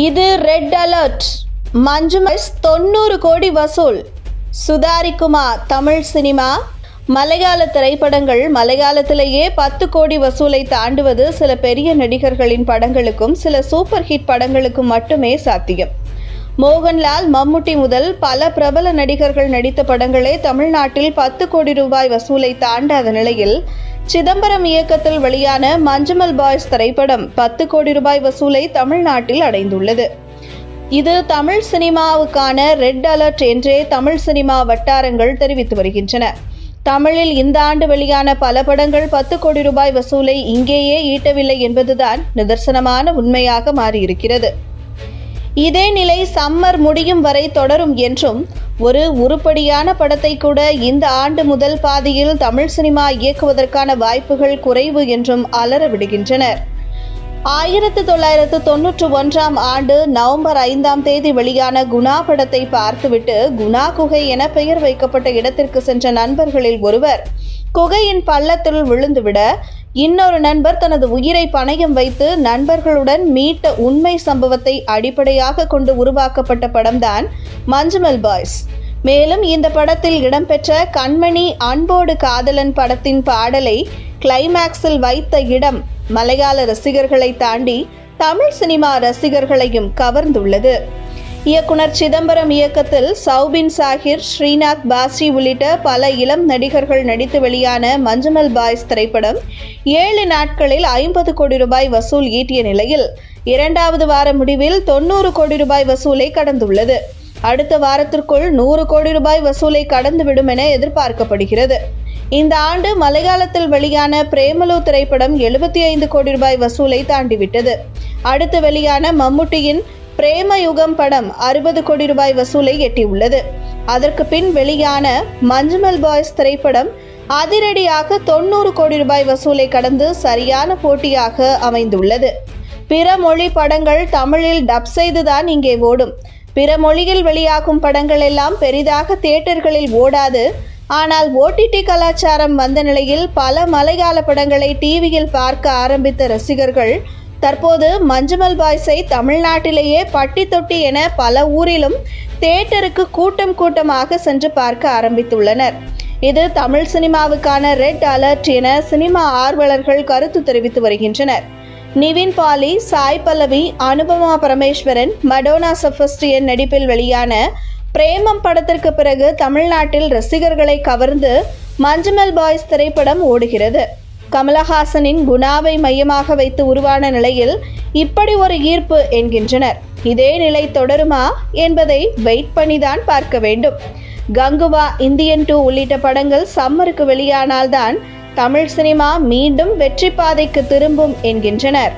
இது red alert. Manjummel 90 கோடி வசூல். சுதாரிக்குமார். தமிழ் சினிமா மலையாள திரைப்படங்கள் மலையாளத்திலேயே 10 கோடி வசூலை தாண்டுவது சில பெரிய நடிகர்களின் படங்களுக்கும் சில சூப்பர் ஹிட் படங்களுக்கும் மட்டுமே சாத்தியம். மோகன்லால், மம்முட்டி முதல் பல பிரபல நடிகர்கள் நடித்த படங்களே தமிழ்நாட்டில் 10 கோடி ரூபாய் வசூலை தாண்டாத நிலையில் சிதம்பரம் இயக்கத்தில் வெளியான மஞ்சுமல் பாய்ஸ் திரைப்படம் 10 கோடி ரூபாய் வசூலை தமிழ்நாட்டில் அடைந்துள்ளது. இது தமிழ் சினிமாவுக்கான ரெட் அலர்ட் என்றே தமிழ் சினிமா வட்டாரங்கள் தெரிவித்து வருகின்றன. தமிழில் இந்த ஆண்டு வெளியான பல படங்கள் 10 கோடி ரூபாய் வசூலை இங்கேயே ஈட்டவில்லை என்பதுதான் நிதர்சனமான உண்மையாக மாறியிருக்கிறது. இதே நிலை சம்மர் முடியும் வரை தொடரும் என்றும், ஒரு உருப்படியான படத்தை கூட இந்த ஆண்டு முதல் பாதியில் தமிழ் சினிமா இயக்குவதற்கான வாய்ப்புகள் குறைவு என்றும் அலற விடுகின்றனர். 1991 ஆண்டு நவம்பர் 5 வெளியான குணா படத்தை பார்த்துவிட்டு குணா குகை என பெயர் வைக்கப்பட்ட இடத்திற்கு சென்ற நண்பர்களில் ஒருவர் குகையின் பள்ளத்தில் விழுந்துவிட, இன்னொரு நண்பர் தனது உயிரை பணயம் வைத்து நண்பர்களுடன் மீட்ட உண்மை சம்பவத்தை அடிப்படையாக கொண்டு உருவாக்கப்பட்ட படம்தான் மஞ்சுமல் பாய்ஸ். மேலும் இந்த படத்தில் இடம்பெற்ற கண்மணி அன்போடு காதலன் படத்தின் பாடலை கிளைமேக்ஸில் வைத்த இடம் மலையாள ரசிகர்களை தாண்டி தமிழ் சினிமா ரசிகர்களையும் கவர்ந்துள்ளது. இயக்குனர் சிதம்பரம் இயக்கத்தில் சௌபின் சாஹிர், ஸ்ரீநாத் பாசி உள்ளிட்ட பல இளம் நடிகர்கள் நடித்து வெளியான மஞ்சுமல் பாய்ஸ் திரைப்படம் 7 நாட்களில் 50 கோடி ரூபாய் வசூல் ஈட்டிய நிலையில் 2வது வார முடிவில் 90 கோடி ரூபாய் வசூலை கடந்துள்ளது. அடுத்த வாரத்திற்குள் 100 கோடி ரூபாய் வசூலை கடந்துவிடும் என எதிர்பார்க்கப்படுகிறது. இந்த ஆண்டு மலையாளத்தில் வெளியான பிரேமலு திரைப்படம் 75 கோடி ரூபாய் வசூலை தாண்டிவிட்டது. அடுத்து வெளியான மம்முட்டியின் பிரேமயுகம் படம் 60 கோடி ரூபாய் வசூலை எட்டியுள்ளது. அதற்கு பின் வெளியான மஞ்சுமல் பாய்ஸ் திரைப்படம் அதிரடியாக 90 கோடி ரூபாய் வசூலை கடந்து சரியான போட்டியாக அமைந்துள்ளது. பிற மொழி படங்கள் தமிழில் டப் செய்துதான் இங்கே ஓடும். பிற மொழியில் வெளியாகும் படங்கள் எல்லாம் பெரிதாக தியேட்டர்களில் ஓடாது. ஆனால் OTT கலாச்சாரம் வந்த நிலையில் பல மலையாள படங்களை டிவியில் பார்க்க ஆரம்பித்த ரசிகர்கள் தற்போது மஞ்சுமல் பாய்ஸை தமிழ்நாட்டிலேயே பட்டி தொட்டி என பல ஊரிலும் தியேட்டருக்கு கூட்டமாக சென்று பார்க்க ஆரம்பித்துள்ளனர். இது தமிழ் சினிமாவுக்கான ரெட் அலர்ட் என சினிமா ஆர்வலர்கள் கருத்து தெரிவித்து வருகின்றனர். நிவின் பாலி, சாய் பல்லவி, அனுபமா பரமேஸ்வரன், மடோனா செபஸ்டியன் நடிப்பில் வெளியான பிரேமம் படத்திற்கு பிறகு தமிழ்நாட்டில் ரசிகர்களை கவர்ந்து மஞ்சுமல் பாய்ஸ் திரைப்படம் ஓடுகிறது. கமலஹாசனின் குணாவை மையமாக வைத்து உருவான நிலையில் இப்படி ஒரு ஈர்ப்பு என்கின்றனர். இதே நிலை தொடருமா என்பதை வெயிட் பண்ணிதான் பார்க்க வேண்டும். கங்குவா, இந்தியன் 2 உள்ளிட்ட படங்கள் சம்மருக்கு வெளியானால்தான் தமிழ் சினிமா மீண்டும் வெற்றி பாதைக்கு திரும்பும் என்கின்றனர்.